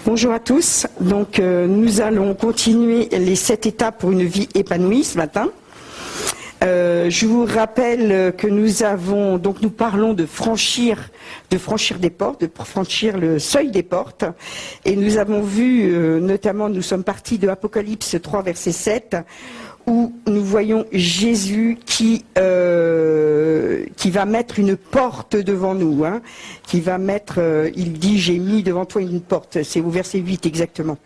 Bonjour à tous. Donc, nous allons continuer les 7 étapes pour une vie épanouie ce matin. Je vous rappelle que nous parlons de franchir des portes, de franchir le seuil des portes. Et nous avons vu, notamment, nous sommes partis de Apocalypse 3, verset 7, où nous voyons Jésus qui va mettre une porte devant nous, qui va mettre, il dit, j'ai mis devant toi une porte. C'est au verset 8 exactement.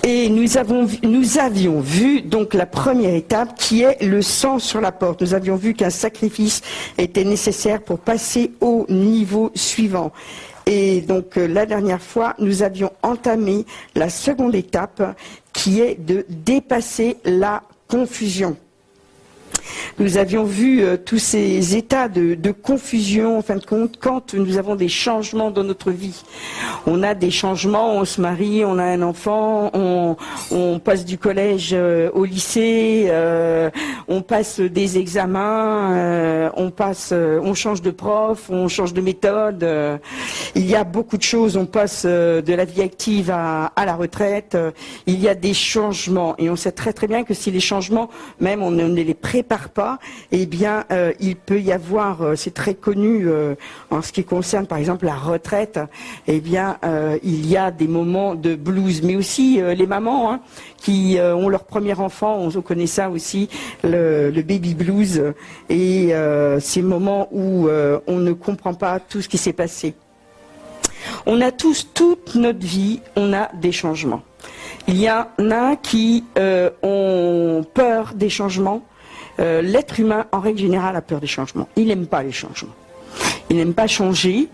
Et nous avions vu donc la première étape qui est le sang sur la porte. Nous avions vu qu'un sacrifice était nécessaire pour passer au niveau suivant. Et donc la dernière fois, nous avions entamé la seconde étape qui est de dépasser la confusion. Nous avions vu tous ces états de confusion, en fin de compte, quand nous avons des changements dans notre vie. On a des changements, on se marie, on a un enfant, on passe du collège au lycée, on passe des examens, on change de prof, on change de méthode. Il y a beaucoup de choses, on passe de la vie active à la retraite. Il y a des changements et on sait très très bien que si les changements, même on ne les prépare pas, eh bien, il peut y avoir, c'est très connu en ce qui concerne par exemple la retraite, eh bien, il y a des moments de blues, mais aussi les mamans qui ont leur premier enfant, on connaît ça aussi, le baby blues, et ces moments où on ne comprend pas tout ce qui s'est passé. On a tous, toute notre vie, on a des changements. Il y en a qui ont peur des changements. L'être humain, en règle générale, a peur des changements. Il n'aime pas les changements. Il n'aime pas changer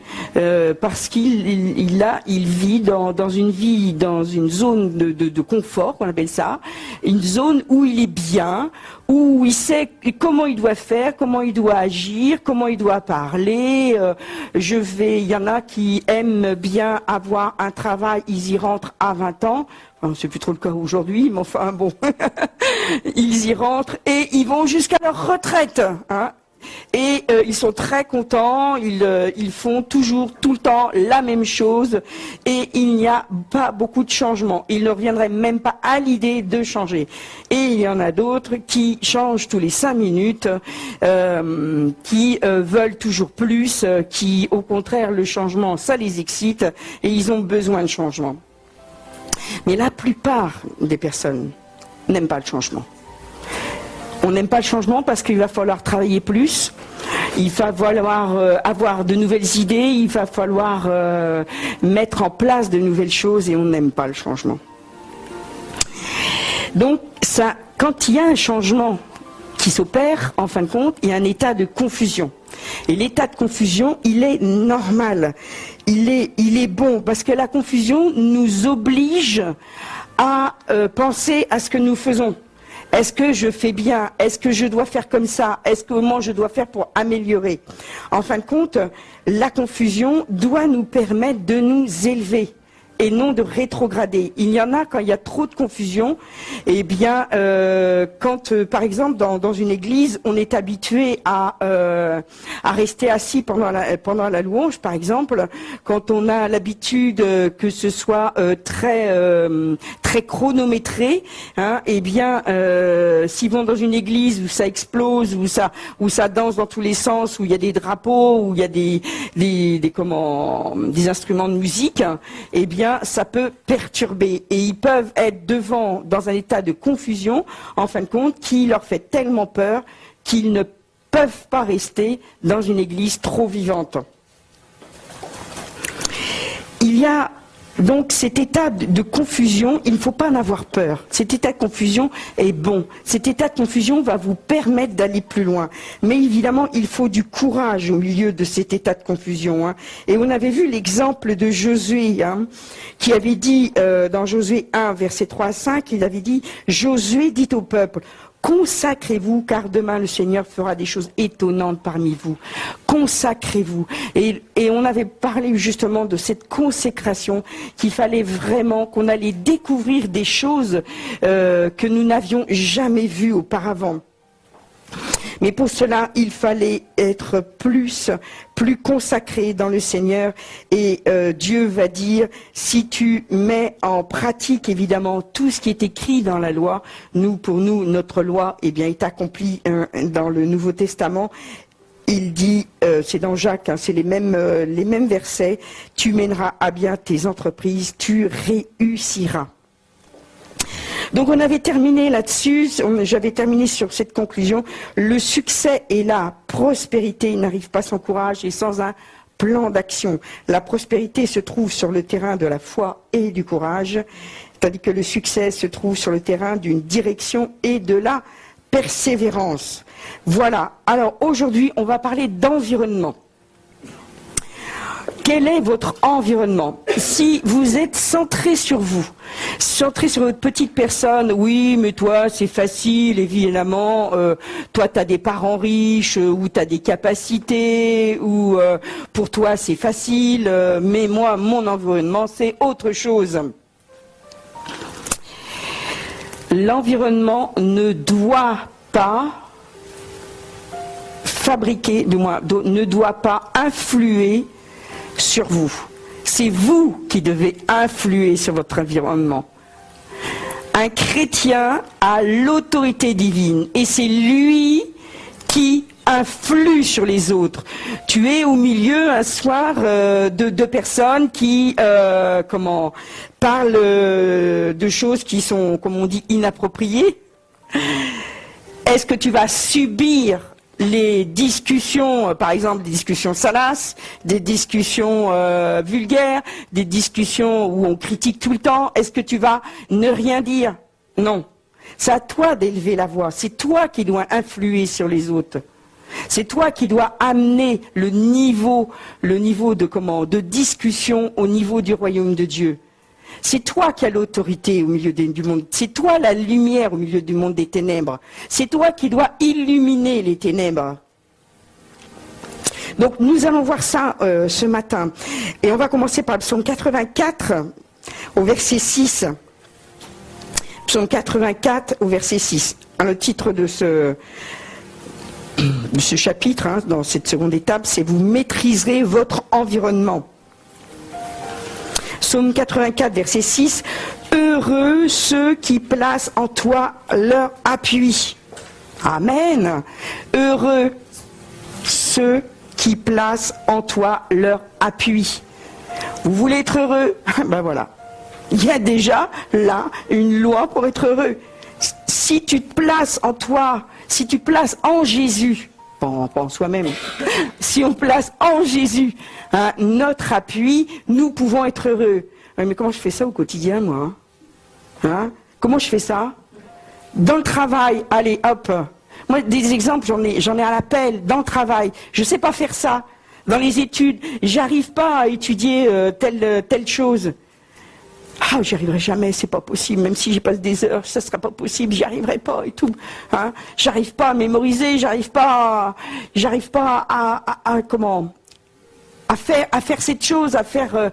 parce qu'il vit dans une zone de confort, qu'on appelle ça, une zone où il est bien, où il sait comment il doit faire, comment il doit agir, comment il doit parler. Il y en a qui aiment bien avoir un travail, ils y rentrent à 20 ans. Enfin, c'est plus trop le cas aujourd'hui, mais enfin bon, ils y rentrent et ils vont jusqu'à leur retraite. Et ils sont très contents, ils font toujours, tout le temps, la même chose et il n'y a pas beaucoup de changements. Ils ne reviendraient même pas à l'idée de changer. Et il y en a d'autres qui changent tous les 5 minutes, qui veulent toujours plus, qui au contraire le changement, ça les excite et ils ont besoin de changement. Mais la plupart des personnes n'aiment pas le changement. On n'aime pas le changement parce qu'il va falloir travailler plus, il va falloir avoir de nouvelles idées, il va falloir mettre en place de nouvelles choses et on n'aime pas le changement. Donc, quand il y a un changement qui s'opère, en fin de compte, il y a un état de confusion. Et l'état de confusion, il est normal, il est bon, parce que la confusion nous oblige à penser à ce que nous faisons. Est-ce que je fais bien? Est-ce que je dois faire comme ça? Comment je dois faire pour améliorer? En fin de compte, la confusion doit nous permettre de nous élever et non de rétrograder. Il y en a quand il y a trop de confusion, eh bien, quand par exemple dans une église, on est habitué à rester assis pendant la louange, par exemple, quand on a l'habitude que ce soit très chronométré, eh bien, s'ils vont dans une église où ça explose, où ça danse dans tous les sens, où il y a des drapeaux, où il y a des instruments de musique, eh bien, ça peut perturber et ils peuvent être dans un état de confusion, en fin de compte, qui leur fait tellement peur qu'ils ne peuvent pas rester dans une église trop vivante. Il y a donc cet état de confusion, il ne faut pas en avoir peur. Cet état de confusion est bon. Cet état de confusion va vous permettre d'aller plus loin. Mais évidemment, il faut du courage au milieu de cet état de confusion. Et on avait vu l'exemple de Josué, qui avait dit, dans Josué 1, versets 3 à 5, il avait dit, Josué dit au peuple, consacrez-vous, car demain le Seigneur fera des choses étonnantes parmi vous. Consacrez-vous. Et on avait parlé justement de cette consécration, qu'il fallait vraiment, qu'on allait découvrir des choses que nous n'avions jamais vues auparavant. Mais pour cela, il fallait être plus consacré dans le Seigneur. Et Dieu va dire, si tu mets en pratique évidemment tout ce qui est écrit dans la loi, pour nous, notre loi est accomplie dans le Nouveau Testament. Il dit, c'est dans Jacques, c'est les mêmes versets, tu mèneras à bien tes entreprises, tu réussiras. Donc on avait terminé là-dessus, j'avais terminé sur cette conclusion. Le succès et la prospérité n'arrivent pas sans courage et sans un plan d'action. La prospérité se trouve sur le terrain de la foi et du courage, tandis que le succès se trouve sur le terrain d'une direction et de la persévérance. Voilà, alors aujourd'hui on va parler d'environnement. Quel est votre environnement? Si vous êtes centré sur vous, centré sur votre petite personne, oui, mais toi, c'est facile, évidemment, toi, tu as des parents riches, ou tu as des capacités, ou pour toi, c'est facile, mais moi, mon environnement, c'est autre chose. L'environnement ne doit pas fabriquer, du moins, ne doit pas influer sur vous. C'est vous qui devez influer sur votre environnement. Un chrétien a l'autorité divine et c'est lui qui influe sur les autres. Tu es au milieu un soir de deux personnes qui parlent de choses qui sont, comme on dit, inappropriées. Est-ce que tu vas subir les discussions, par exemple des discussions salaces, des discussions vulgaires, des discussions où on critique tout le temps? Est-ce que tu vas ne rien dire? Non. C'est à toi d'élever la voix. C'est toi qui dois influer sur les autres. C'est toi qui dois amener le niveau de discussion au niveau du royaume de Dieu. C'est toi qui as l'autorité au milieu du monde. C'est toi la lumière au milieu du monde des ténèbres. C'est toi qui dois illuminer les ténèbres. Donc nous allons voir ça ce matin. Et on va commencer par le psaume 84 au verset 6. Psaume 84 au verset 6. Le titre de ce chapitre, dans cette seconde étape, c'est « Vous maîtriserez votre environnement ». Psaume 84, verset 6, « Heureux ceux qui placent en toi leur appui. » Amen. Heureux ceux qui placent en toi leur appui. Vous voulez être heureux? Ben voilà. Il y a déjà là une loi pour être heureux. Si tu te places en toi, si tu places en Jésus, pas en soi-même, si on place en Jésus notre appui, nous pouvons être heureux. Mais comment je fais ça au quotidien, moi? Comment je fais ça? Dans le travail, allez, hop. Moi, des exemples, j'en ai à l'appel, dans le travail. Je ne sais pas faire ça. Dans les études, j'arrive pas à étudier telle chose. Ah, j'y arriverai jamais, c'est pas possible. Même si j'y passe des heures, ça sera pas possible, j'y arriverai pas et tout. J'arrive pas à mémoriser, j'arrive pas à faire cette chose, à faire.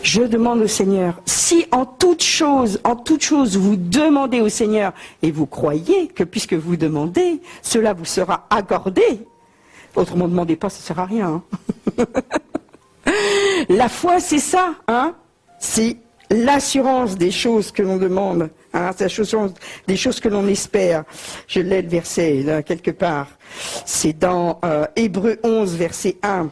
Je demande au Seigneur, si en toute chose, vous demandez au Seigneur et vous croyez que puisque vous demandez, cela vous sera accordé. Autrement, ne demandez pas, ça sert à rien. La foi, c'est ça, C'est l'assurance des choses que l'on demande, c'est l'assurance des choses que l'on espère. Je l'ai le verset là quelque part. C'est dans Hébreux 11, verset 1.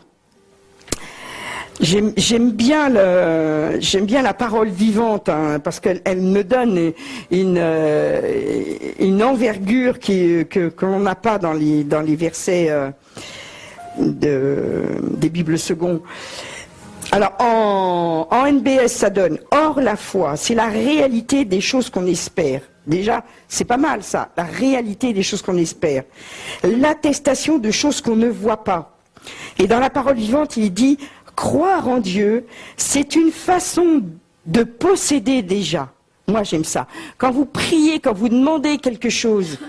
J'aime bien la parole vivante, parce qu'elle me donne une envergure que l'on n'a pas dans les versets des Bibles secondes. Alors, en NBS, ça donne « Or, la foi, c'est la réalité des choses qu'on espère ». Déjà, c'est pas mal ça, la réalité des choses qu'on espère. L'attestation de choses qu'on ne voit pas. Et dans la parole vivante, il dit « Croire en Dieu, c'est une façon de posséder déjà. » Moi, j'aime ça. Quand vous priez, quand vous demandez quelque chose,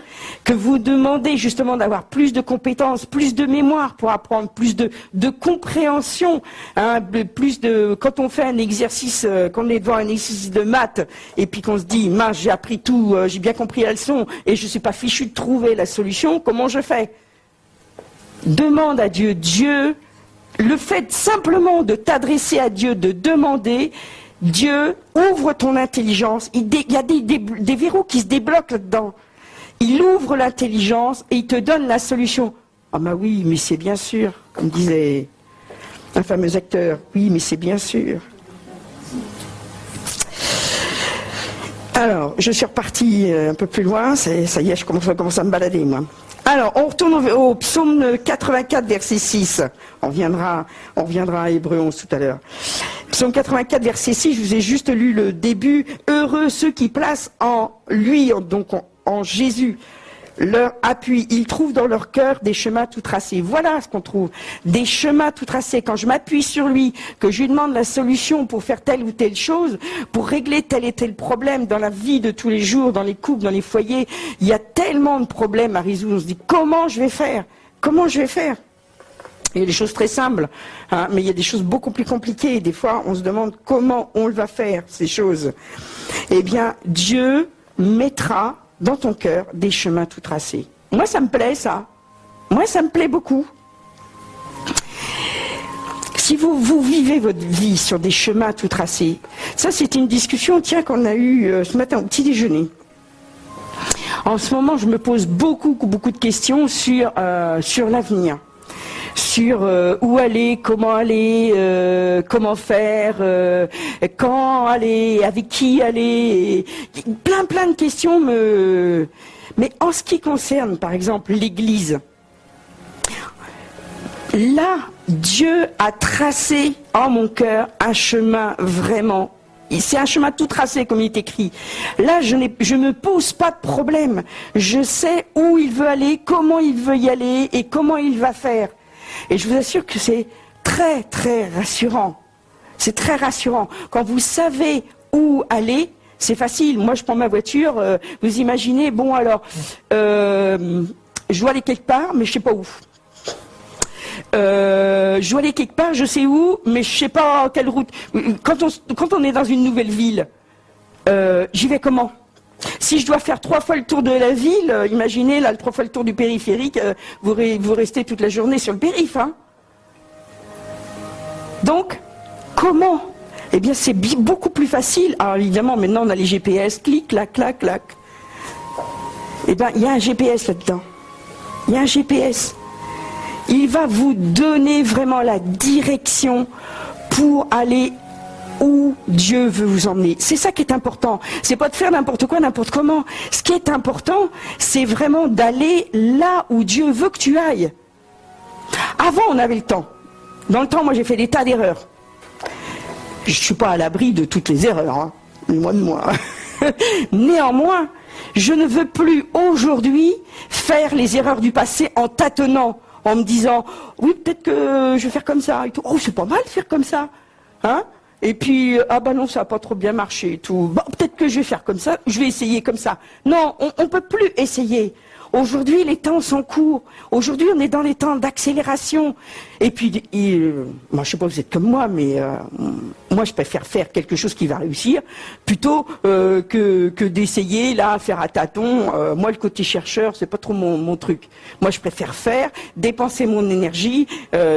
que vous demandez justement d'avoir plus de compétences, plus de mémoire pour apprendre, plus de compréhension, hein, quand on fait un exercice, quand on est devant un exercice de maths, et puis qu'on se dit, mince, j'ai appris tout, j'ai bien compris la leçon, et je ne suis pas fichu de trouver la solution, comment je fais? Demande à Dieu. Dieu, le fait simplement de t'adresser à Dieu, de demander, Dieu ouvre ton intelligence. Il y a des verrous qui se débloquent là-dedans. Il ouvre l'intelligence et il te donne la solution. Ah bah oui, mais c'est bien sûr, comme disait un fameux acteur. Oui, mais c'est bien sûr. Alors, je suis repartie un peu plus loin. Ça y est, je commence à me balader, moi. Alors, on retourne au psaume 84, verset 6. On reviendra à Hébreux 11 tout à l'heure. Psaume 84, verset 6, je vous ai juste lu le début. Heureux ceux qui placent en lui, donc en Jésus, leur appui. Ils trouvent dans leur cœur des chemins tout tracés. Voilà ce qu'on trouve. Des chemins tout tracés. Quand je m'appuie sur lui, que je lui demande la solution pour faire telle ou telle chose, pour régler tel et tel problème dans la vie de tous les jours, dans les couples, dans les foyers, il y a tellement de problèmes à résoudre. On se dit, comment je vais faire? Comment je vais faire? Il y a des choses très simples, hein, mais il y a des choses beaucoup plus compliquées. Des fois, on se demande comment on va faire, ces choses. Eh bien, Dieu mettra dans ton cœur des chemins tout tracés. Moi, ça me plaît, ça. Moi, ça me plaît beaucoup. Si vous vivez votre vie sur des chemins tout tracés, ça, c'est une discussion, tiens, qu'on a eue ce matin au petit déjeuner. En ce moment, je me pose beaucoup de questions sur l'avenir. Sur où aller, comment faire, quand aller, avec qui aller, plein de questions Mais en ce qui concerne, par exemple, l'Église, là, Dieu a tracé en mon cœur un chemin vraiment. C'est un chemin tout tracé, comme il est écrit. Là, je ne me pose pas de problème. Je sais où il veut aller, comment il veut y aller et comment il va faire. Et je vous assure que c'est très rassurant. C'est très rassurant. Quand vous savez où aller, c'est facile. Moi, je prends ma voiture, vous imaginez, bon alors, je dois aller quelque part, mais je ne sais pas où. Je dois aller quelque part, je sais où, mais je ne sais pas quelle route. Quand on est dans une nouvelle ville, j'y vais comment? Si je dois faire 3 fois le tour de la ville, imaginez, là, 3 fois le tour du périphérique, vous restez toute la journée sur le périph'. Hein. Donc, comment? Eh bien, c'est beaucoup plus facile. Alors, évidemment, maintenant, on a les GPS, clic, clac, clac, clac. Eh bien, il y a un GPS là-dedans. Il y a un GPS. Il va vous donner vraiment la direction pour aller où Dieu veut vous emmener. C'est ça qui est important. C'est pas de faire n'importe quoi, n'importe comment. Ce qui est important, c'est vraiment d'aller là où Dieu veut que tu ailles. Avant, on avait le temps. Dans le temps, moi, j'ai fait des tas d'erreurs. Je suis pas à l'abri de toutes les erreurs, hein. Loin de moi. Néanmoins, je ne veux plus aujourd'hui faire les erreurs du passé en tâtonnant, en me disant, oui, peut-être que je vais faire comme ça. Et tout. Oh, c'est pas mal de faire comme ça. Hein? Et puis, ah bah non, ça n'a pas trop bien marché et tout. Bon, peut-être que je vais faire comme ça, je vais essayer comme ça. Non, on ne peut plus essayer. Aujourd'hui, les temps sont courts. Aujourd'hui, on est dans les temps d'accélération. Et puis, moi, je ne sais pas si vous êtes comme moi, mais moi, je préfère faire quelque chose qui va réussir plutôt que d'essayer, là, faire à tâtons. Moi, le côté chercheur, c'est pas trop mon truc. Moi, je préfère faire, dépenser mon énergie,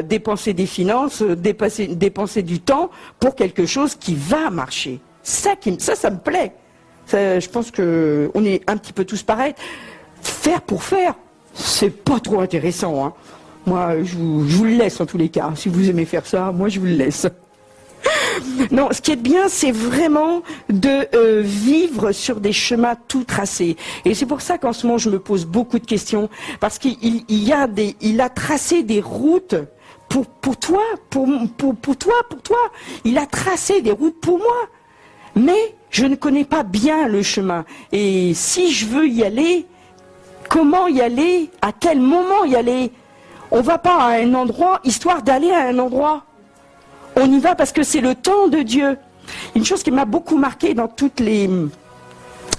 dépenser des finances, dépenser du temps pour quelque chose qui va marcher. Ça me plaît. Ça, je pense qu'on est un petit peu tous pareils. Faire pour faire, c'est pas trop intéressant. Hein. Moi, je vous le laisse en tous les cas. Si vous aimez faire ça, moi je vous le laisse. Non, ce qui est bien, c'est vraiment de vivre sur des chemins tout tracés. Et c'est pour ça qu'en ce moment, je me pose beaucoup de questions. Parce qu'il a tracé des routes pour toi, pour toi. Il a tracé des routes pour moi. Mais je ne connais pas bien le chemin. Et si je veux y aller, comment y aller? À quel moment y aller? On ne va pas à un endroit histoire d'aller à un endroit. On y va parce que c'est le temps de Dieu. Une chose qui m'a beaucoup marqué dans toutes les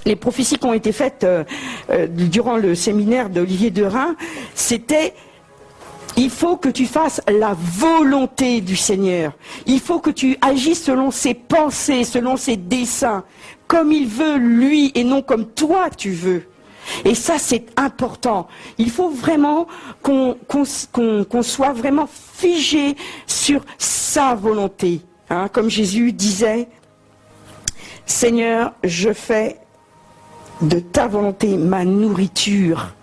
Les prophéties qui ont été faites durant le séminaire d'Olivier Derain, c'était: il faut que tu fasses la volonté du Seigneur. Il faut que tu agisses selon ses pensées, selon ses desseins, comme il veut lui et non comme toi tu veux. Et ça, c'est important. Il faut vraiment qu'on soit vraiment figé sur sa volonté. Hein, comme Jésus disait: Seigneur, je fais de ta volonté ma nourriture.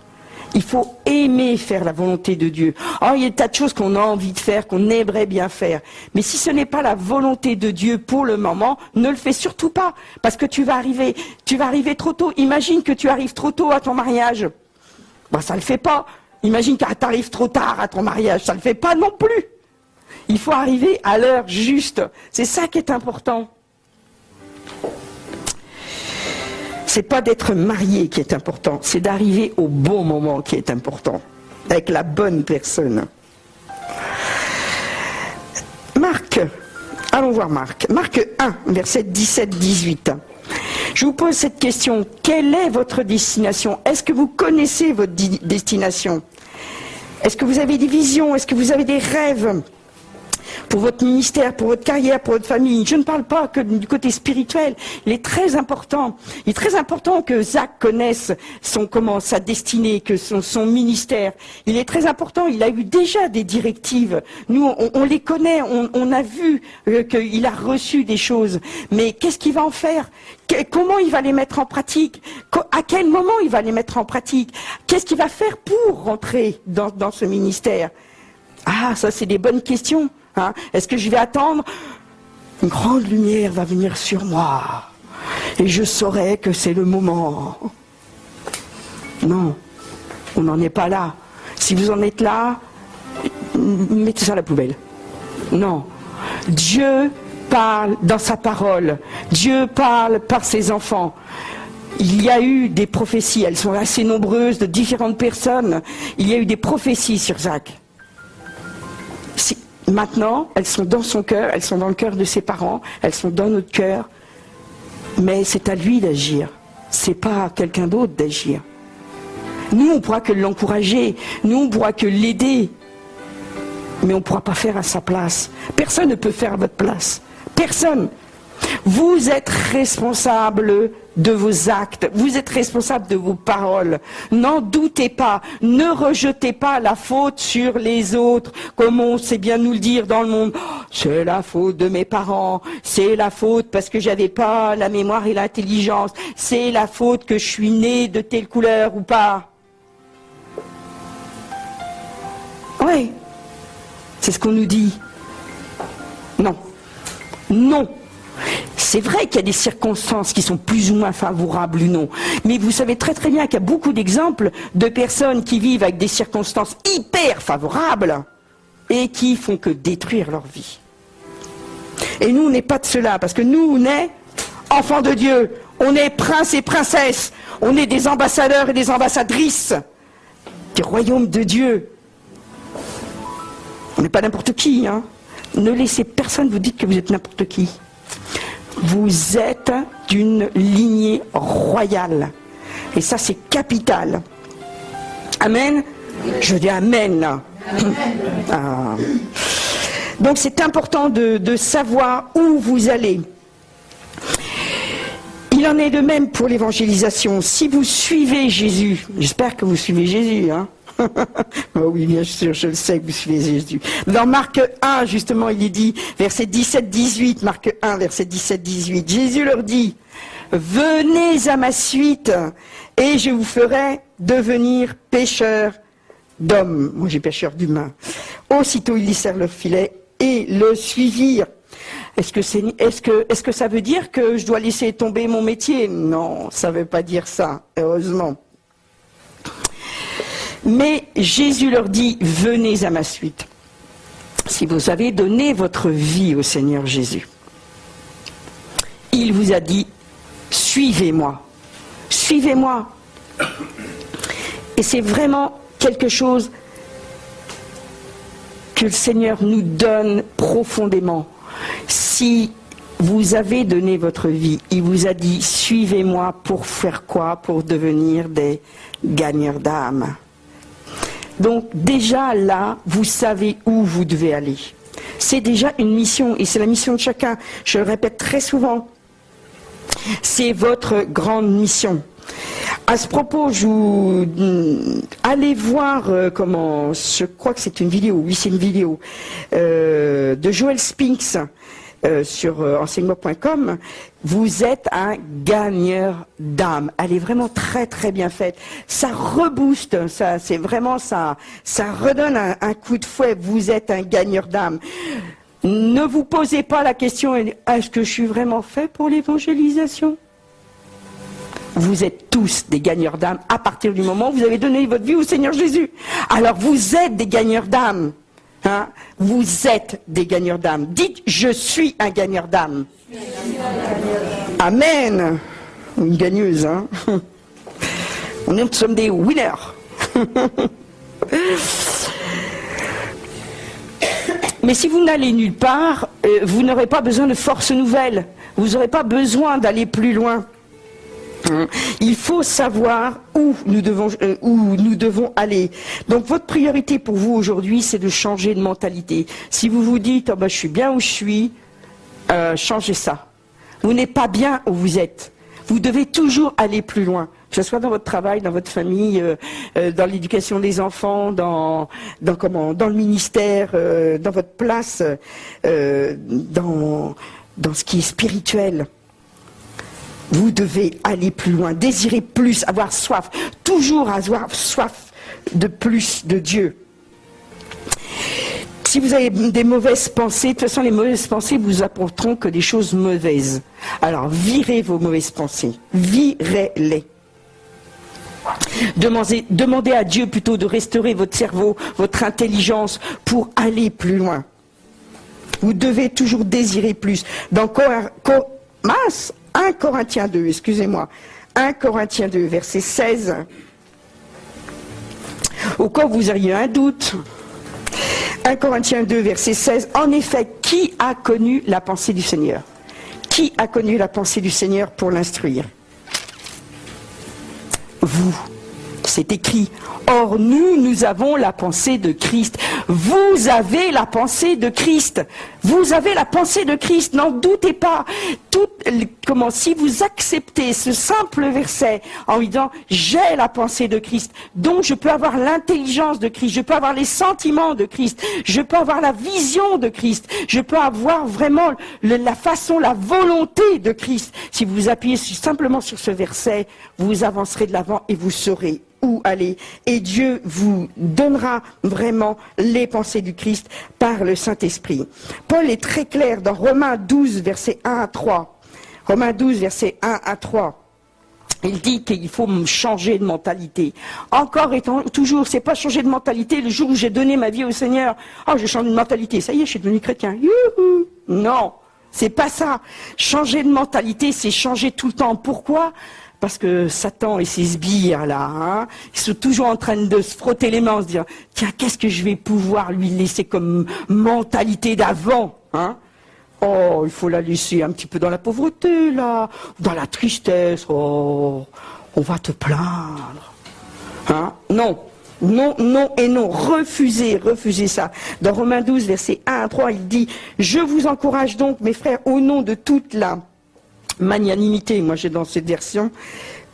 Il faut aimer faire la volonté de Dieu. Oh, il y a des tas de choses qu'on a envie de faire, qu'on aimerait bien faire. Mais si ce n'est pas la volonté de Dieu pour le moment, ne le fais surtout pas. Parce que tu vas arriver trop tôt. Imagine que tu arrives trop tôt à ton mariage. Ben, ça ne le fait pas. Imagine que tu arrives trop tard à ton mariage. Ça ne le fait pas non plus. Il faut arriver à l'heure juste. C'est ça qui est important. C'est pas d'être marié qui est important, c'est d'arriver au bon moment qui est important, avec la bonne personne. Marc, allons voir Marc. Marc 1, verset 17-18. Je vous pose cette question: quelle est votre destination? Est-ce que vous connaissez votre destination? Est-ce que vous avez des visions? Est-ce que vous avez des rêves pour votre ministère, pour votre carrière, pour votre famille? Je ne parle pas que du côté spirituel. Il est très important que Zach connaisse sa destinée, que son ministère. Il est très important. Il a eu déjà des directives. Nous, on les connaît. On a vu qu'il a reçu des choses. Mais qu'est-ce qu'il va en faire? Comment il va les mettre en pratique? À quel moment il va les mettre en pratique? Qu'est-ce qu'il va faire pour rentrer dans ce ministère? Ah, ça, c'est des bonnes questions. Hein? Est-ce que je vais attendre? Une grande lumière va venir sur moi et je saurai que c'est le moment. Non, on n'en est pas là. Si vous en êtes là, mettez ça à la poubelle. Non, Dieu parle dans sa parole. Dieu parle par ses enfants. Il y a eu des prophéties, elles sont assez nombreuses, de différentes personnes. Il y a eu des prophéties sur Zach. Maintenant, elles sont dans son cœur, elles sont dans le cœur de ses parents, elles sont dans notre cœur. Mais c'est à lui d'agir. C'est pas à quelqu'un d'autre d'agir. Nous, on pourra que l'encourager. Nous, on pourra que l'aider. Mais on ne pourra pas faire à sa place. Personne ne peut faire à votre place. Personne. Vous êtes responsable de vos actes, vous êtes responsable de vos paroles. N'en doutez pas, ne rejetez pas la faute sur les autres, comme on sait bien nous le dire dans le monde. Oh, c'est la faute de mes parents, c'est la faute parce que j'avais pas la mémoire et l'intelligence, c'est la faute que je suis né de telle couleur ou pas. Oui, c'est ce qu'on nous dit. Non, non. C'est vrai qu'il y a des circonstances qui sont plus ou moins favorables ou non. Mais vous savez très très bien qu'il y a beaucoup d'exemples de personnes qui vivent avec des circonstances hyper favorables et qui font que détruire leur vie. Et nous, on n'est pas de cela, parce que nous, on est enfants de Dieu. On est princes et princesses. On est des ambassadeurs et des ambassadrices du royaume de Dieu. On n'est pas n'importe qui, hein. Ne laissez personne vous dire que vous êtes n'importe qui. Vous êtes d'une lignée royale. Et ça, c'est capital. Amen. Je dis amen, là. Ah. Donc, c'est important de savoir où vous allez. Il en est de même pour l'évangélisation. Si vous suivez Jésus, j'espère que vous suivez Jésus, hein. Oh oui, bien sûr, je le sais que vous suivez Jésus. Dans Marc 1, justement, il est dit, verset 17-18, Marc 1, verset 17-18, Jésus leur dit: venez à ma suite et je vous ferai devenir pêcheurs d'hommes. Moi, j'ai pêcheur d'humains. Aussitôt, ils lissèrent leur filet et le suivirent. Est-ce que ça veut dire que je dois laisser tomber mon métier? Non, ça ne veut pas dire ça, heureusement. Mais Jésus leur dit: venez à ma suite. Si vous avez donné votre vie au Seigneur Jésus, il vous a dit: suivez-moi. Suivez-moi. Et c'est vraiment quelque chose que le Seigneur nous donne profondément. Si vous avez donné votre vie. Il vous a dit, suivez-moi pour faire quoi? Pour devenir des gagneurs d'âme. Donc déjà là, vous savez où vous devez aller. C'est déjà une mission, et c'est la mission de chacun. Je le répète très souvent. C'est votre grande mission. À ce propos, allez voir comment, je crois que c'est une vidéo, oui c'est une vidéo, de Joel Spinks sur enseignement.com. Vous êtes un gagneur d'âme. Elle est vraiment très très bien faite. Ça rebooste, ça, c'est vraiment ça redonne un coup de fouet. Vous êtes un gagneur d'âme. Ne vous posez pas la question, est-ce que je suis vraiment fait pour l'évangélisation? Vous êtes tous des gagneurs d'âme à partir du moment où vous avez donné votre vie au Seigneur Jésus. Alors vous êtes des gagneurs d'âme. Hein? Vous êtes des gagneurs d'âme. Dites, je suis un gagneur d'âme. Amen. Une gagneuse, hein. Nous sommes des winners. Mais si vous n'allez nulle part, vous n'aurez pas besoin de force nouvelle. Vous n'aurez pas besoin d'aller plus loin. Il faut savoir où nous devons aller. Donc votre priorité pour vous aujourd'hui, c'est de changer de mentalité. Si vous vous dites, oh ben, je suis bien où je suis, changez ça. Vous n'êtes pas bien où vous êtes. Vous devez toujours aller plus loin. Que ce soit dans votre travail, dans votre famille, dans l'éducation des enfants, dans le ministère, dans votre place, dans ce qui est spirituel. Vous devez aller plus loin, désirer plus, avoir soif, toujours avoir soif de plus de Dieu. Si vous avez des mauvaises pensées, de toute façon les mauvaises pensées vous apporteront que des choses mauvaises. Alors virez vos mauvaises pensées, virez-les. Demandez à Dieu plutôt de restaurer votre cerveau, votre intelligence pour aller plus loin. Vous devez toujours désirer plus. Dans 1 Corinthiens 2, excusez-moi, 1 Corinthiens 2, verset 16, au cas où vous auriez un doute, 1 Corinthiens 2, verset 16, en effet, qui a connu la pensée du Seigneur? Qui a connu la pensée du Seigneur pour l'instruire? Vous, c'est écrit. Or, nous avons la pensée de Christ. Vous avez la pensée de Christ. Vous avez la pensée de Christ, n'en doutez pas. Si vous acceptez ce simple verset en lui disant « j'ai la pensée de Christ », donc je peux avoir l'intelligence de Christ, je peux avoir les sentiments de Christ, je peux avoir la vision de Christ, je peux avoir vraiment la façon, la volonté de Christ. Si vous appuyez simplement sur ce verset, vous avancerez de l'avant et vous saurez où aller. Et Dieu vous donnera vraiment les pensées du Christ par le Saint-Esprit. Paul est très clair dans Romains 12, versets 1 à 3. Romains 12, versets 1 à 3. Il dit qu'il faut changer de mentalité. Encore et toujours, c'est pas changer de mentalité le jour où j'ai donné ma vie au Seigneur. Oh, je change de mentalité, ça y est, je suis devenu chrétien. Youhou! Non, c'est pas ça. Changer de mentalité, c'est changer tout le temps. Pourquoi ? Parce que Satan et ses sbires, là, hein, ils sont toujours en train de se frotter les mains, se dire, tiens, qu'est-ce que je vais pouvoir lui laisser comme mentalité d'avant, hein? Oh, il faut la laisser un petit peu dans la pauvreté, là, dans la tristesse, oh, on va te plaindre. Hein? Non, non, non et non, refusez ça. Dans Romains 12, versets 1 à 3, il dit, je vous encourage donc, mes frères, au nom de toute la magnanimité, moi j'ai dans cette version,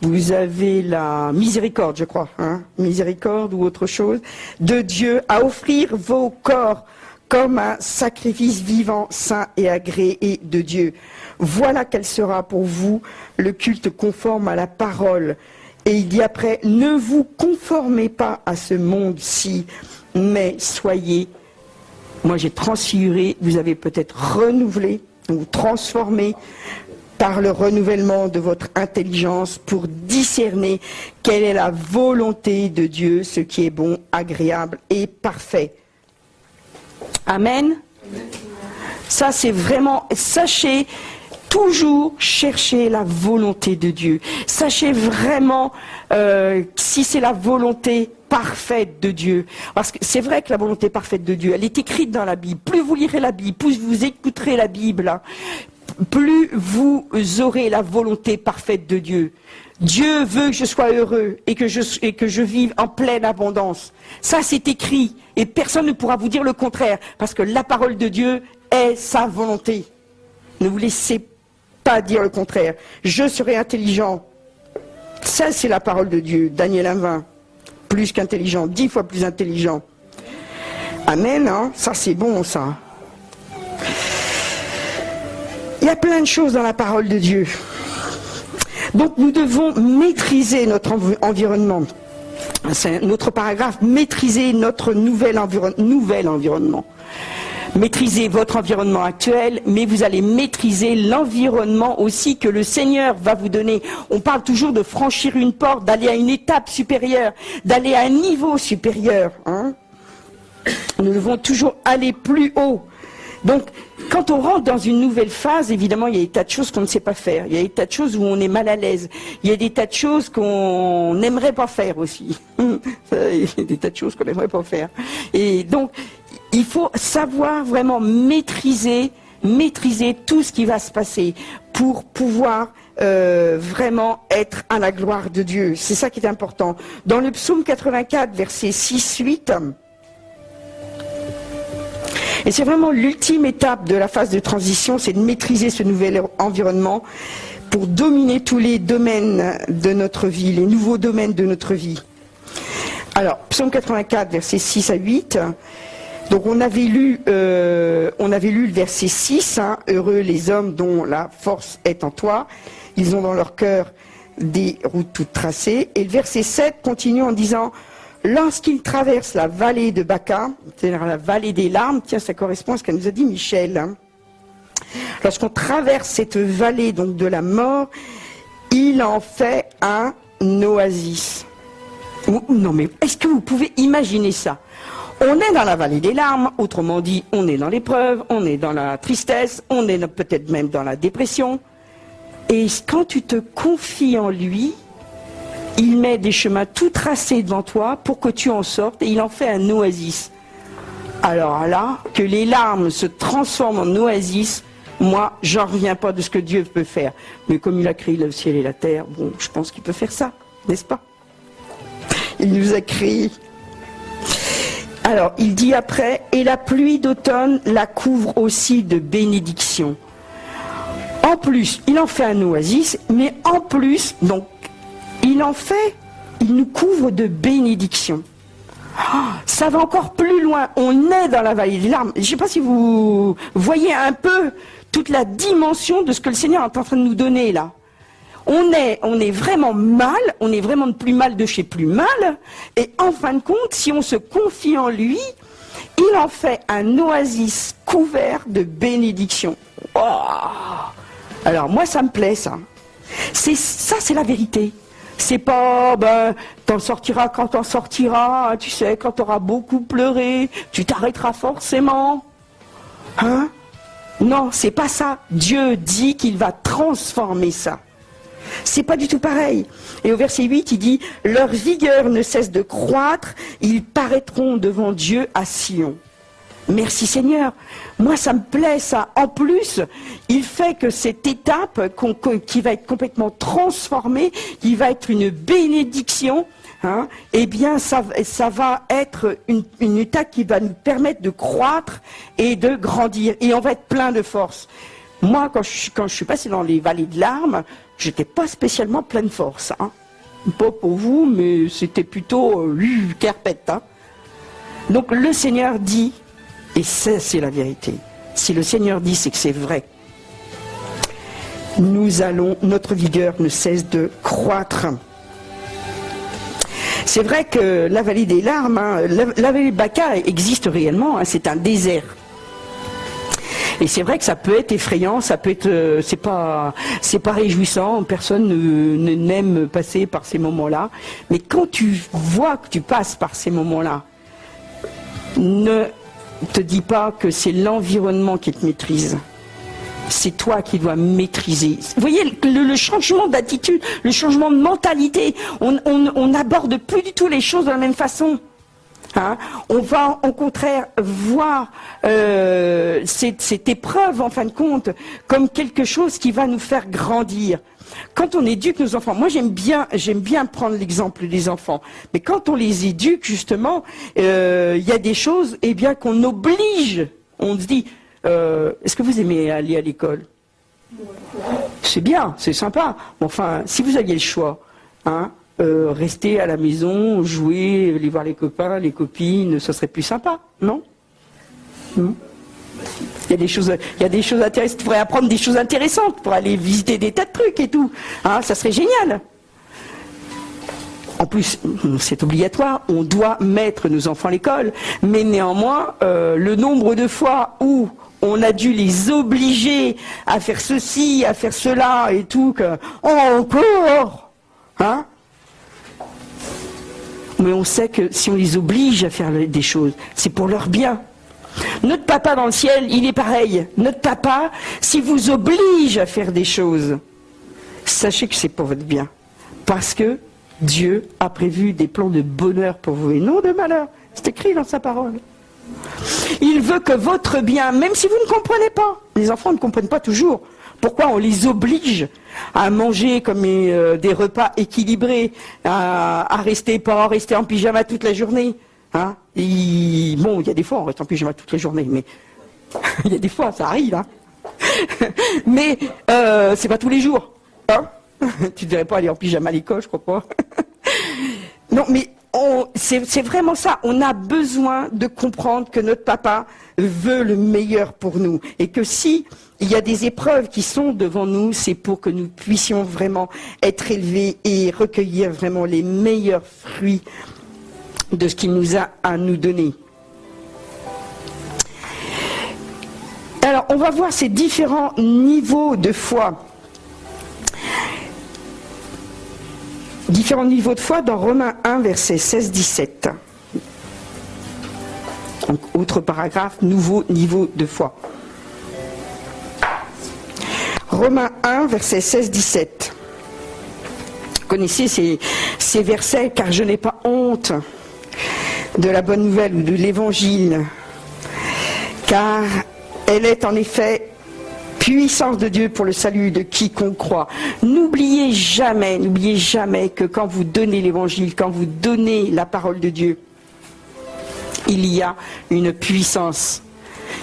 vous avez la miséricorde, je crois, hein, miséricorde ou autre chose, de Dieu, à offrir vos corps comme un sacrifice vivant, saint et agréé de Dieu. Voilà quel sera pour vous le culte conforme à la parole. Et il dit après, ne vous conformez pas à ce monde-ci, mais soyez, moi j'ai transfiguré, vous avez peut-être renouvelé, ou transformé, par le renouvellement de votre intelligence pour discerner quelle est la volonté de Dieu, ce qui est bon, agréable et parfait. Amen. Ça c'est vraiment, sachez, toujours chercher la volonté de Dieu. Sachez vraiment si c'est la volonté parfaite de Dieu. Parce que c'est vrai que la volonté parfaite de Dieu, elle est écrite dans la Bible. Plus vous lirez la Bible, plus vous écouterez la Bible, hein, plus vous aurez la volonté parfaite de Dieu. Dieu veut que je sois heureux et que je vive en pleine abondance. Ça, c'est écrit et personne ne pourra vous dire le contraire parce que la parole de Dieu est sa volonté. Ne vous laissez pas dire le contraire. Je serai intelligent. Ça, c'est la parole de Dieu. Daniel 1,20. Plus qu'intelligent, 10 fois plus intelligent. Amen, hein? Ça, c'est bon, ça. Il y a plein de choses dans la parole de Dieu. Donc nous devons maîtriser notre environnement. C'est un autre paragraphe, maîtriser notre nouvel environnement. Maîtrisez votre environnement actuel, mais vous allez maîtriser l'environnement aussi que le Seigneur va vous donner. On parle toujours de franchir une porte, d'aller à une étape supérieure, d'aller à un niveau supérieur. Hein? Nous devons toujours aller plus haut. Donc, quand on rentre dans une nouvelle phase, évidemment, il y a des tas de choses qu'on ne sait pas faire. Il y a des tas de choses où on est mal à l'aise. Il y a des tas de choses qu'on n'aimerait pas faire aussi. Il y a des tas de choses qu'on n'aimerait pas faire. Et donc, il faut savoir vraiment maîtriser tout ce qui va se passer pour pouvoir vraiment être à la gloire de Dieu. C'est ça qui est important. Dans le psaume 84, versets 6-8... Et c'est vraiment l'ultime étape de la phase de transition, c'est de maîtriser ce nouvel environnement pour dominer tous les domaines de notre vie, les nouveaux domaines de notre vie. Alors, psaume 84, versets 6-8. Donc on avait lu le verset 6, hein, heureux les hommes dont la force est en toi, ils ont dans leur cœur des routes toutes tracées. Et le verset 7 continue en disant... Lorsqu'il traverse la vallée de Baca, c'est-à-dire la vallée des larmes, tiens, ça correspond à ce qu'elle nous a dit Michel. Hein. Lorsqu'on traverse cette vallée donc de la mort, il en fait un oasis. Non mais est-ce que vous pouvez imaginer ça? On est dans la vallée des larmes, autrement dit, on est dans l'épreuve, on est dans la tristesse, on est peut-être même dans la dépression. Et quand tu te confies en lui, il met des chemins tout tracés devant toi pour que tu en sortes et il en fait un oasis. Alors là, que les larmes se transforment en oasis, moi, j'en reviens pas de ce que Dieu peut faire. Mais comme il a créé le ciel et la terre, bon, je pense qu'il peut faire ça, n'est-ce pas? Il nous a créés. Alors, il dit après, et la pluie d'automne la couvre aussi de bénédictions. En plus, il en fait un oasis, mais en plus, donc, il nous couvre de bénédictions. Oh, ça va encore plus loin. On est dans la vallée des larmes. Je ne sais pas si vous voyez un peu toute la dimension de ce que le Seigneur est en train de nous donner là. On est vraiment mal, on est vraiment de plus mal de chez plus mal. Et en fin de compte, si on se confie en lui, il en fait un oasis couvert de bénédictions. Oh, alors moi, ça me plaît ça. C'est la vérité. C'est pas, t'en sortiras quand t'en sortiras, tu sais, quand t'auras beaucoup pleuré, tu t'arrêteras forcément. Hein? Non, c'est pas ça. Dieu dit qu'il va transformer ça. C'est pas du tout pareil. Et au verset 8, il dit, leur vigueur ne cesse de croître, ils paraîtront devant Dieu à Sion. Merci Seigneur. Moi, ça me plaît, ça. En plus, il fait que cette étape qui va être complètement transformée, qui va être une bénédiction, hein, eh bien, ça va être une étape qui va nous permettre de croître et de grandir. Et on va être plein de force. Moi, quand je suis passé dans les vallées de larmes, j'étais pas spécialement plein de force. Hein. Pas pour vous, mais c'était plutôt carpette. Hein. Donc, le Seigneur dit... Et ça, c'est la vérité. Si le Seigneur dit, c'est que c'est vrai. Notre vigueur ne cesse de croître. C'est vrai que la vallée des larmes, hein, la vallée de Baca existe réellement, hein, c'est un désert. Et c'est vrai que ça peut être effrayant, ça peut être, c'est pas réjouissant, personne n'aime passer par ces moments-là. Mais quand tu vois que tu passes par ces moments-là, ne te dis pas que c'est l'environnement qui te maîtrise. C'est toi qui dois maîtriser. Vous voyez, le changement d'attitude, le changement de mentalité, on n'aborde plus du tout les choses de la même façon. Hein, on va au contraire voir cette épreuve, en fin de compte, comme quelque chose qui va nous faire grandir. Quand on éduque nos enfants, moi j'aime bien prendre l'exemple des enfants, mais quand on les éduque justement, il y a des choses qu'on oblige. On se dit, est-ce que vous aimez aller à l'école? C'est bien, c'est sympa. Bon, enfin, si vous aviez le choix, hein, rester à la maison, jouer, aller voir les copains, les copines, ça serait plus sympa, non? Il y a des choses intéressantes, tu pourrais apprendre des choses intéressantes pour aller visiter des tas de trucs et tout. Hein, ça serait génial. En plus, c'est obligatoire, on doit mettre nos enfants à l'école, mais néanmoins, le nombre de fois où on a dû les obliger à faire ceci, à faire cela et tout, encore, hein? Mais on sait que si on les oblige à faire des choses, c'est pour leur bien. Notre papa dans le ciel, il est pareil. Notre papa, s'il vous oblige à faire des choses, sachez que c'est pour votre bien. Parce que Dieu a prévu des plans de bonheur pour vous et non de malheur. C'est écrit dans sa parole. Il veut que votre bien, même si vous ne comprenez pas, les enfants ne comprennent pas toujours. Pourquoi on les oblige à manger comme des repas équilibrés, à pas rester en pyjama toute la journée, hein? Bon, il y a des fois on reste en pyjama toute la journée, mais il y a des fois ça arrive, hein. Mais c'est pas tous les jours, hein. Tu ne devrais pas aller en pyjama à l'école, je crois pas. Non, mais c'est vraiment ça. On a besoin de comprendre que notre papa veut le meilleur pour nous. Et que si il y a des épreuves qui sont devant nous, c'est pour que nous puissions vraiment être élevés et recueillir vraiment les meilleurs fruits de ce qu'il nous a à nous donner. Alors, on va voir ces différents niveaux de foi. Différents niveaux de foi dans Romains 1, versets 16-17. Donc, autre paragraphe, nouveau niveau de foi. Romains 1, versets 16-17. Vous connaissez ces versets, car je n'ai pas honte de la bonne nouvelle ou de l'évangile, car elle est en effet puissance de Dieu pour le salut de quiconque croit. N'oubliez jamais que quand vous donnez l'évangile, quand vous donnez la parole de Dieu, il y a une puissance.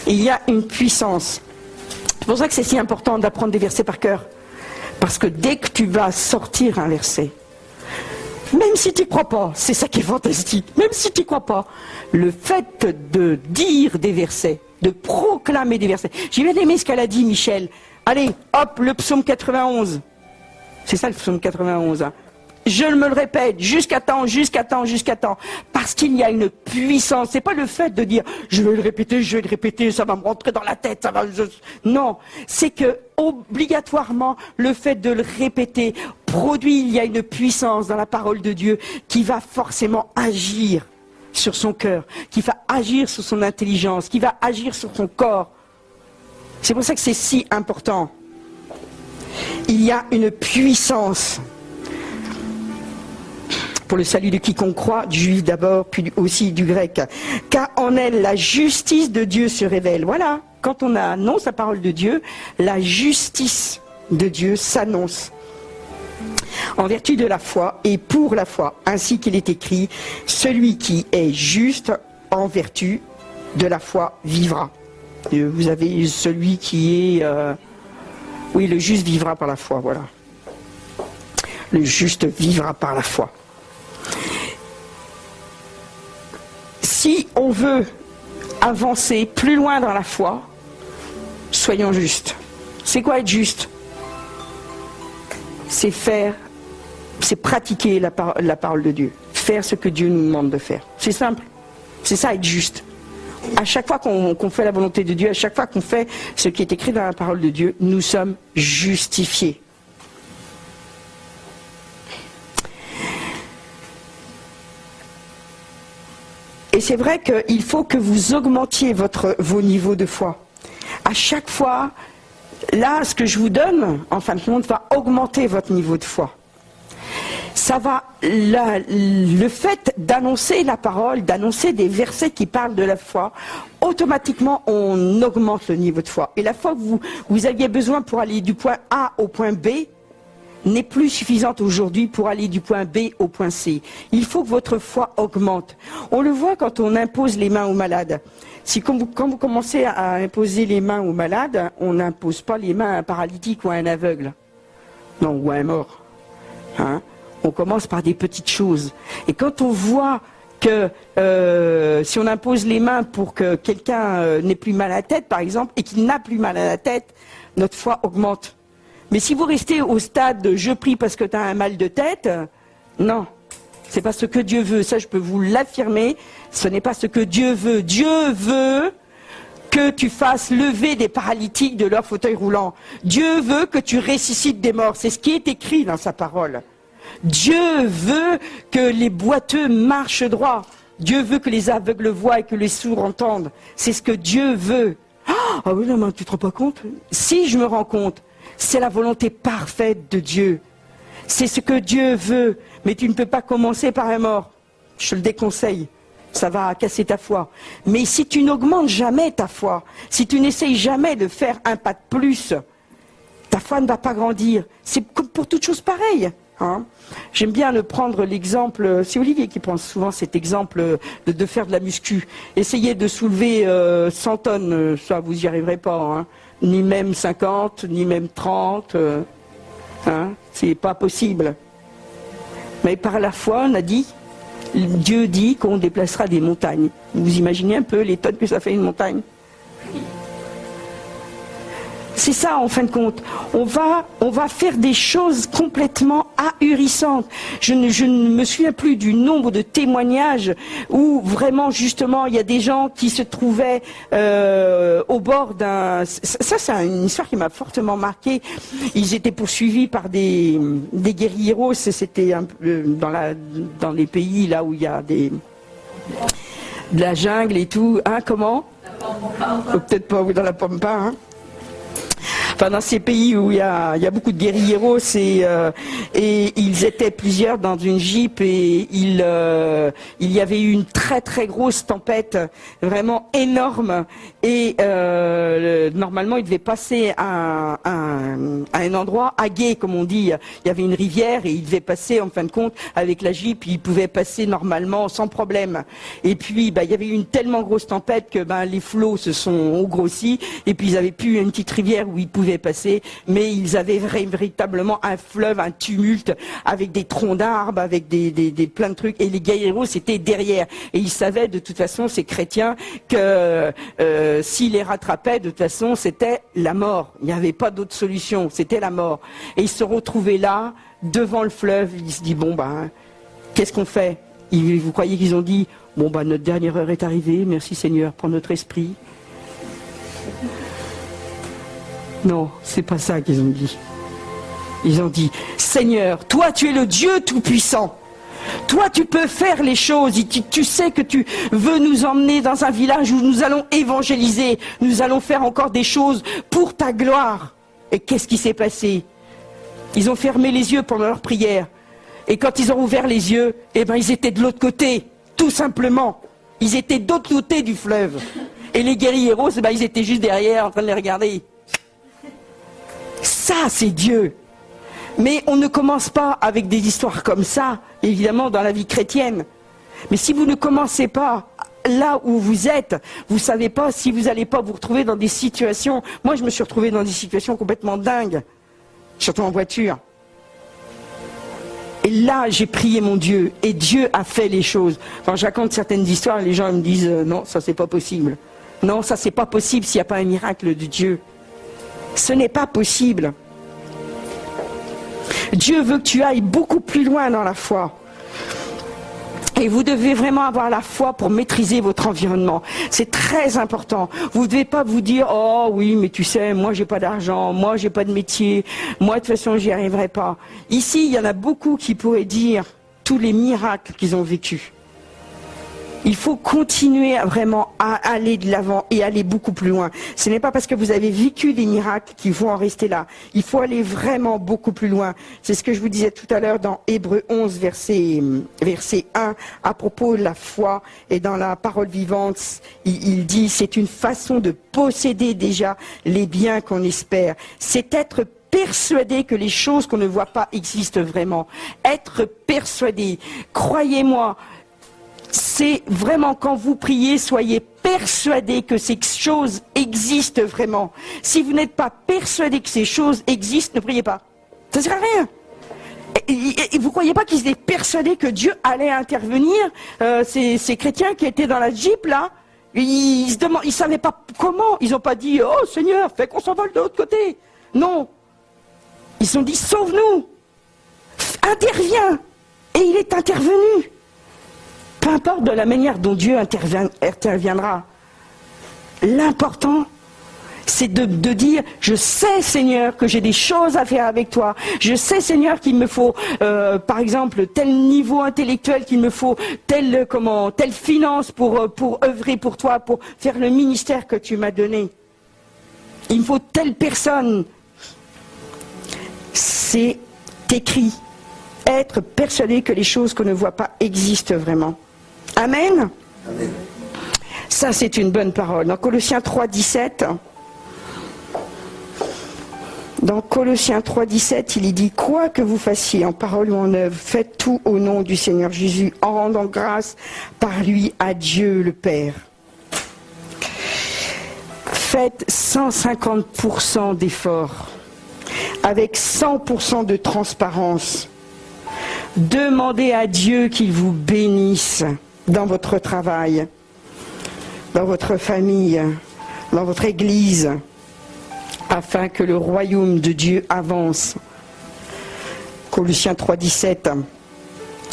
Il y a une puissance. C'est pour ça que c'est si important d'apprendre des versets par cœur. Parce que dès que tu vas sortir un verset, même si tu n'y crois pas, c'est ça qui est fantastique, même si tu n'y crois pas, le fait de dire des versets, de proclamer des versets. J'ai bien aimé ce qu'elle a dit, Michel. Allez, hop, le psaume 91. C'est ça le psaume 91. Hein. Je me le répète, jusqu'à temps, parce qu'il y a une puissance. C'est pas le fait de dire, je vais le répéter, ça va me rentrer dans la tête, ça va... Non, c'est que, obligatoirement, le fait de le répéter produit, il y a une puissance dans la parole de Dieu qui va forcément agir sur son cœur, qui va agir sur son intelligence, qui va agir sur son corps. C'est pour ça que c'est si important. Il y a une puissance pour le salut de quiconque croit, du juif d'abord, puis aussi du grec. Car en elle, la justice de Dieu se révèle. Voilà, quand on annonce la parole de Dieu, la justice de Dieu s'annonce. En vertu de la foi et pour la foi, ainsi qu'il est écrit, celui qui est juste en vertu de la foi vivra. Et vous avez celui qui est... oui, le juste vivra par la foi, voilà. Le juste vivra par la foi. Si on veut avancer plus loin dans la foi, soyons justes. C'est quoi être juste? C'est pratiquer la parole de Dieu. Faire ce que Dieu nous demande de faire. C'est simple. C'est ça être juste. À chaque fois qu'on fait la volonté de Dieu, à chaque fois qu'on fait ce qui est écrit dans la parole de Dieu, nous sommes justifiés. Et c'est vrai qu'il faut que vous augmentiez vos niveaux de foi. À chaque fois, là, ce que je vous donne, en fin de compte, va augmenter votre niveau de foi. ça va, le fait d'annoncer la parole, d'annoncer des versets qui parlent de la foi, automatiquement on augmente le niveau de foi. Et la foi que vous aviez besoin pour aller du point A au point B n'est plus suffisante aujourd'hui pour aller du point B au point C. Il faut que votre foi augmente. On le voit quand on impose les mains aux malades. Si quand vous commencez à imposer les mains aux malades, on n'impose pas les mains à un paralytique ou à un aveugle. Non, ou à un mort. Hein? On commence par des petites choses. Et quand on voit que si on impose les mains pour que quelqu'un n'ait plus mal à la tête, par exemple, et qu'il n'a plus mal à la tête, notre foi augmente. Mais si vous restez au stade de « je prie parce que tu as un mal de tête », non, c'est pas ce que Dieu veut. Ça, je peux vous l'affirmer, ce n'est pas ce que Dieu veut. Dieu veut que tu fasses lever des paralytiques de leur fauteuil roulant. Dieu veut que tu ressuscites des morts. C'est ce qui est écrit dans sa parole. Dieu veut que les boiteux marchent droit. Dieu veut que les aveugles voient et que les sourds entendent. C'est ce que Dieu veut. Ah oui, non, mais tu te rends pas compte? Si je me rends compte, c'est la volonté parfaite de Dieu. C'est ce que Dieu veut. Mais tu ne peux pas commencer par un mort. Je te le déconseille. Ça va casser ta foi. Mais si tu n'augmentes jamais ta foi, si tu n'essayes jamais de faire un pas de plus, ta foi ne va pas grandir. C'est comme pour toute chose pareille. Hein. J'aime bien prendre l'exemple, c'est Olivier qui prend souvent cet exemple de faire de la muscu. Essayez de soulever 100 tonnes, ça vous n'y arriverez pas, hein. Ni même 50, ni même 30, hein. C'est pas possible. Mais par la foi, on a dit, Dieu dit qu'on déplacera des montagnes. Vous imaginez un peu les tonnes que ça fait une montagne ? C'est ça, en fin de compte. On va faire des choses complètement ahurissantes. Je ne me souviens plus du nombre de témoignages où vraiment, justement, il y a des gens qui se trouvaient au bord d'un... Ça, c'est une histoire qui m'a fortement marqué. Ils étaient poursuivis par des guérilleros. C'était dans les pays là où il y a de la jungle et tout. Hein, comment ? Peut-être pas dans la Pampa, hein. Enfin, dans ces pays où il y a beaucoup de guérilleros et ils étaient plusieurs dans une jeep et il y avait eu une très très grosse tempête, vraiment énorme et normalement ils devaient passer à un endroit à gué comme on dit. Il y avait une rivière et ils devaient passer en fin de compte avec la jeep, ils pouvaient passer normalement sans problème. Et puis il y avait eu une tellement grosse tempête que les flots se sont grossis et puis ils avaient plus une petite rivière où ils pouvaient passer, mais ils avaient véritablement un fleuve, un tumulte, avec des troncs d'arbres, avec des plein de trucs, et les guerrieros c'était derrière. Et ils savaient de toute façon, ces chrétiens, que s'ils les rattrapaient, de toute façon, c'était la mort. Il n'y avait pas d'autre solution, c'était la mort. Et ils se retrouvaient là, devant le fleuve, ils se disent, qu'est-ce qu'on fait? Vous croyez qu'ils ont dit, notre dernière heure est arrivée, merci Seigneur, prends notre esprit. Non, c'est pas ça qu'ils ont dit. Ils ont dit, Seigneur, toi tu es le Dieu tout-puissant. Toi tu peux faire les choses. Tu sais que tu veux nous emmener dans un village où nous allons évangéliser. Nous allons faire encore des choses pour ta gloire. Et qu'est-ce qui s'est passé? Ils ont fermé les yeux pendant leur prière. Et quand ils ont ouvert les yeux, ils étaient de l'autre côté. Tout simplement. Ils étaient de l'autre côté du fleuve. Et les guérilleros, ils étaient juste derrière en train de les regarder. Ça, c'est Dieu. Mais on ne commence pas avec des histoires comme ça, évidemment, dans la vie chrétienne. Mais si vous ne commencez pas là où vous êtes, vous ne savez pas si vous n'allez pas vous retrouver dans des situations... Moi, je me suis retrouvé dans des situations complètement dingues, surtout en voiture. Et là, j'ai prié mon Dieu, et Dieu a fait les choses. Quand je raconte certaines histoires, les gens me disent « Non, ça, c'est pas possible. Non, ça, c'est pas possible s'il n'y a pas un miracle de Dieu. » Ce n'est pas possible. Dieu veut que tu ailles beaucoup plus loin dans la foi. Et vous devez vraiment avoir la foi pour maîtriser votre environnement. C'est très important. Vous ne devez pas vous dire « Oh oui, mais tu sais, moi j'ai pas d'argent, moi j'ai pas de métier, moi de toute façon j'y arriverai pas. » Ici, il y en a beaucoup qui pourraient dire tous les miracles qu'ils ont vécus. Il faut continuer à aller de l'avant et aller beaucoup plus loin. Ce n'est pas parce que vous avez vécu des miracles qu'il faut en rester là. Il faut aller vraiment beaucoup plus loin. C'est ce que je vous disais tout à l'heure dans Hébreux 11, verset 1, à propos de la foi. Et dans la parole vivante, il dit, c'est une façon de posséder déjà les biens qu'on espère. C'est être persuadé que les choses qu'on ne voit pas existent vraiment. Être persuadé. Croyez-moi, c'est vraiment quand vous priez, soyez persuadés que ces choses existent vraiment. Si vous n'êtes pas persuadé que ces choses existent, ne priez pas. Ça ne sert à rien. Et vous ne croyez pas qu'ils étaient persuadés que Dieu allait intervenir? Ces chrétiens qui étaient dans la Jeep là, ils ne savaient pas comment. Ils n'ont pas dit, oh Seigneur, fais qu'on s'envole de l'autre côté. Non. Ils se sont dit, sauve-nous. Interviens. Et il est intervenu. Peu importe de la manière dont Dieu interviendra. L'important, c'est de dire, je sais Seigneur que j'ai des choses à faire avec toi. Je sais Seigneur qu'il me faut, par exemple, tel niveau intellectuel, qu'il me faut telle finance pour œuvrer pour toi, pour faire le ministère que tu m'as donné. Il me faut telle personne. C'est écrit. Être persuadé que les choses qu'on ne voit pas existent vraiment. Amen. Amen. Ça, c'est une bonne parole. Dans Colossiens 3, 17, il est dit, quoi que vous fassiez en parole ou en œuvre, faites tout au nom du Seigneur Jésus, en rendant grâce par lui à Dieu le Père. Faites 150% d'efforts, avec 100% de transparence. Demandez à Dieu qu'il vous bénisse dans votre travail, dans votre famille, dans votre église, afin que le royaume de Dieu avance. Colossiens 3, 17.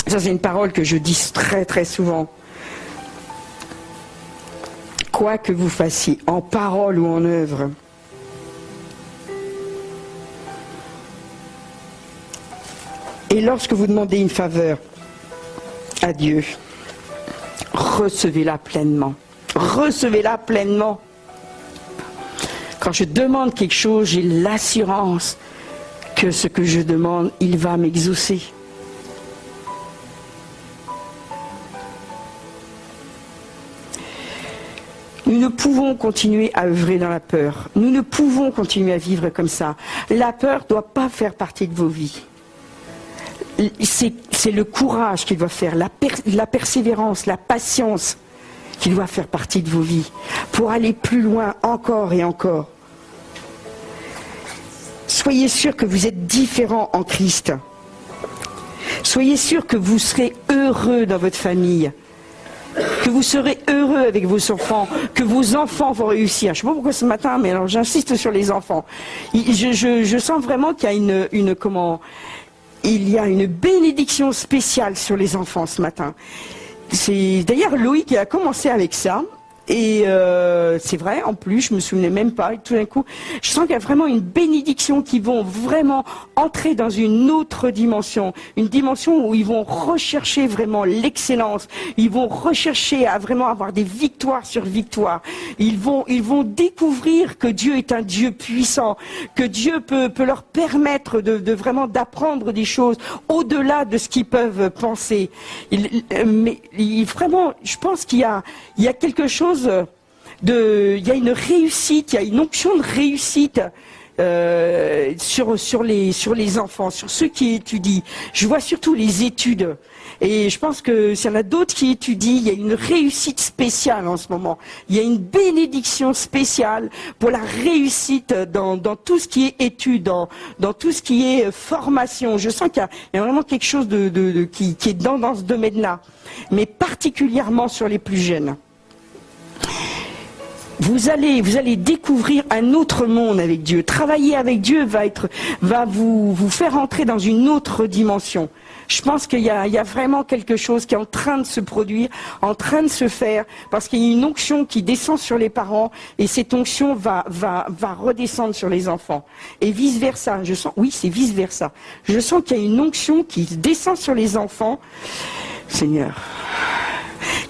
Ça, c'est une parole que je dis très très souvent. Quoi que vous fassiez, en parole ou en œuvre, et lorsque vous demandez une faveur à Dieu, recevez-la pleinement. Recevez-la pleinement. Quand je demande quelque chose, j'ai l'assurance que ce que je demande, il va m'exaucer. Nous ne pouvons continuer à œuvrer dans la peur. Nous ne pouvons continuer à vivre comme ça. La peur ne doit pas faire partie de vos vies. C'est le courage qu'il doit faire, la persévérance, la patience qui doit faire partie de vos vies pour aller plus loin encore et encore. Soyez sûrs que vous êtes différents en Christ. Soyez sûrs que vous serez heureux dans votre famille, que vous serez heureux avec vos enfants, que vos enfants vont réussir. Je ne sais pas pourquoi ce matin, mais alors j'insiste sur les enfants. Je sens vraiment qu'il y a une bénédiction spéciale sur les enfants ce matin. C'est d'ailleurs Loïc qui a commencé avec ça. Et c'est vrai, en plus, je me souvenais même pas. Et tout d'un coup, je sens qu'il y a vraiment une bénédiction qui vont vraiment entrer dans une autre dimension. Une dimension où ils vont rechercher vraiment l'excellence. Ils vont rechercher à vraiment avoir des victoires sur victoires. Ils vont découvrir que Dieu est un Dieu puissant. Que Dieu peut leur permettre de vraiment d'apprendre des choses au-delà de ce qu'ils peuvent penser. Vraiment, je pense qu'il y a quelque chose il y a une réussite, il y a une onction de réussite sur les enfants, sur ceux qui étudient. Je vois surtout les études. Et je pense que s'il y en a d'autres qui étudient, il y a une réussite spéciale en ce moment. Il y a une bénédiction spéciale pour la réussite dans tout ce qui est études, dans tout ce qui est formation. Je sens qu'il y a vraiment quelque chose qui est dans ce domaine-là, mais particulièrement sur les plus jeunes. Vous allez découvrir un autre monde avec Dieu. Travailler avec Dieu va vous faire entrer dans une autre dimension. Je pense qu'il y a vraiment quelque chose qui est en train de se produire, en train de se faire, parce qu'il y a une onction qui descend sur les parents, et cette onction va redescendre sur les enfants. Et vice versa. Oui, c'est vice versa. Je sens qu'il y a une onction qui descend sur les enfants. Seigneur.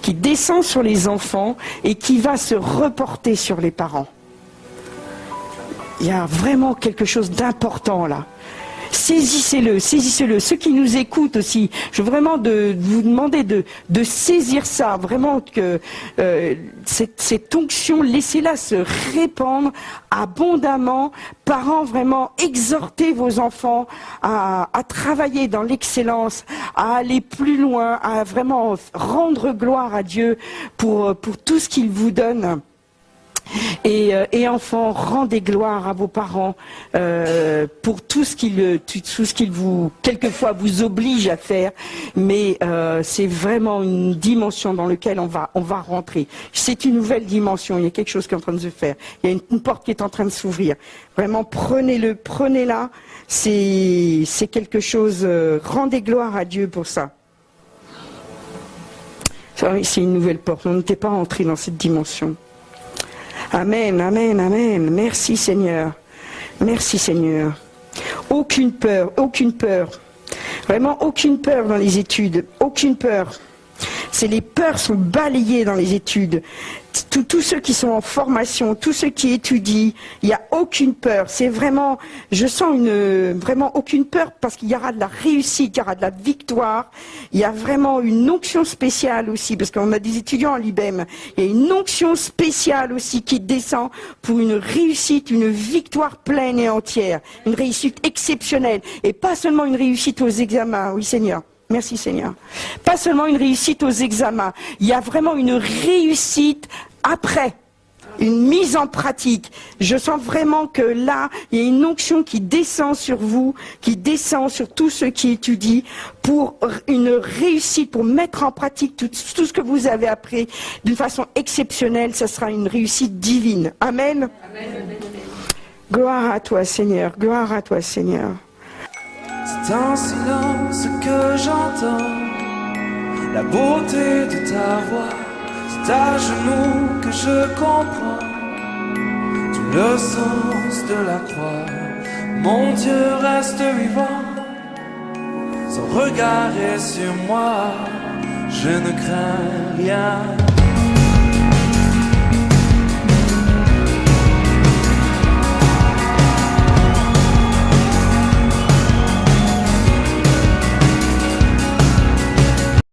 qui descend sur les enfants et qui va se reporter sur les parents. Il y a vraiment quelque chose d'important là. Saisissez-le, saisissez-le. Ceux qui nous écoutent aussi, je veux vraiment vous demander de saisir ça, vraiment que cette onction, laissez-la se répandre abondamment. Parents, vraiment, exhortez vos enfants à travailler dans l'excellence, à aller plus loin, à vraiment rendre gloire à Dieu pour tout ce qu'il vous donne. Et enfants, rendez gloire à vos parents pour tout ce qu'ils vous quelquefois vous oblige à faire, mais c'est vraiment une dimension dans laquelle on va rentrer. C'est une nouvelle dimension. Il y a quelque chose qui est en train de se faire. Il y a une porte qui est en train de s'ouvrir. Vraiment, prenez-le, prenez-la. C'est quelque chose. Rendez gloire à Dieu pour ça. C'est une nouvelle porte. On n'était pas entré dans cette dimension. Amen, amen, amen. Merci Seigneur. Merci Seigneur. Aucune peur, aucune peur. Vraiment aucune peur dans les études. Aucune peur. Les peurs sont balayées dans les études. Tous ceux qui sont en formation, tous ceux qui étudient, il n'y a aucune peur. C'est vraiment, je sens vraiment aucune peur parce qu'il y aura de la réussite, il y aura de la victoire. Il y a vraiment une onction spéciale aussi, parce qu'on a des étudiants en l'IBEM. Il y a une onction spéciale aussi qui descend pour une réussite, une victoire pleine et entière. Une réussite exceptionnelle. Et pas seulement une réussite aux examens. Oui Seigneur. Merci Seigneur. Pas seulement une réussite aux examens, il y a vraiment une réussite après, une mise en pratique. Je sens vraiment que là, il y a une onction qui descend sur vous, qui descend sur tous ceux qui étudient pour une réussite, pour mettre en pratique tout ce que vous avez appris d'une façon exceptionnelle. Ça sera une réussite divine. Amen. Amen. Gloire à toi Seigneur, gloire à toi Seigneur. C'est en silence que j'entends la beauté de ta voix. C'est à genoux que je comprends tout le sens de la croix. Mon Dieu reste vivant, son regard est sur moi. Je ne crains rien.